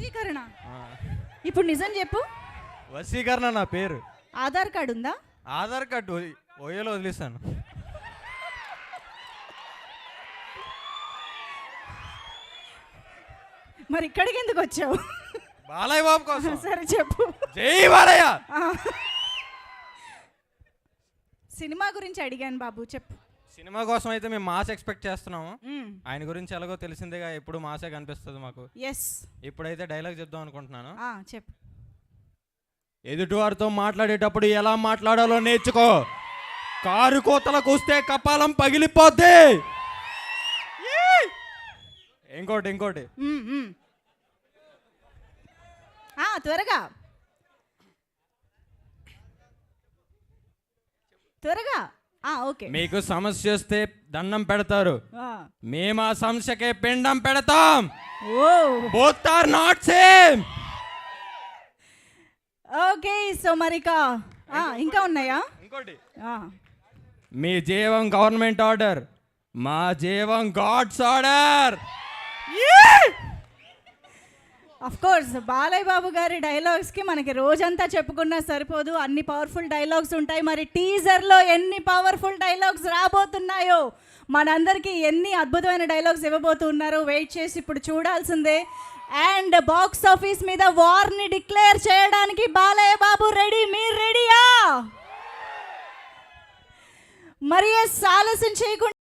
వశీకరణ. ఇప్పుడు నిజం చెప్పు. వశీకరణ నా పేరు. ఆధార్ కార్డు ఉందా? ఆధార్ కార్డు ఓయోలో వదిలేస్తాను. మరి ఇక్కడికి ఎందుకు వచ్చావు? బాలయ్య బాబు కోసం. సరే చెప్పు. జై బాలయ్య. సినిమా గురించి అడిగాను బాబు, చెప్పు. సినిమా కోసం అయితే మేము మాస్ ఎక్స్పెక్ట్ చేస్తున్నాము. ఆయన గురించి ఎలాగో తెలిసిందేగా, ఎప్పుడు మాసే కనిపిస్తుంది మాకు. ఎస్. ఇప్పుడైతే డైలాగ్ చెప్దాం అనుకుంటున్నాను. చెప్పు. ఎదుటివారితో మాట్లాడేటప్పుడు ఎలా మాట్లాడాలో నేర్చుకో. కారు కోతలకు వస్తే కపాలం పగిలిపోద్ది. ఇంకోటి త్వరగా ఓకే. మీకు సమస్య వస్తే దండం పెడతారు, మేము ఆ సమస్యకే పిండం పెడతాం. Both are not same. Okay, so మరికా ఇంకా ఉన్నాయా? ఇంకోటి, మీ జీవం గవర్నమెంట్ ఆర్డర్, మా జీవం god's order. Of course Balayya Babu గారి డైలాగ్స్కి మనకి రోజంతా చెప్పుకున్నా సరిపోదు, అన్ని పవర్ఫుల్ డైలాగ్స్ ఉంటాయి. మరి టీజర్లో ఎన్ని పవర్ఫుల్ డైలాగ్స్ రాబోతున్నాయో, మనందరికీ ఎన్ని అద్భుతమైన డైలాగ్స్ ఇవ్వబోతున్నారో వెయిట్ చేసి ఇప్పుడు చూడాల్సిందే. అండ్ బాక్స్ ఆఫీస్ మీద వార్ని డిక్లేర్ చేయడానికి బాలయ్య బాబు రెడీ, మీరు రెడీయా? మరి ఆలస్యం చేయకుండా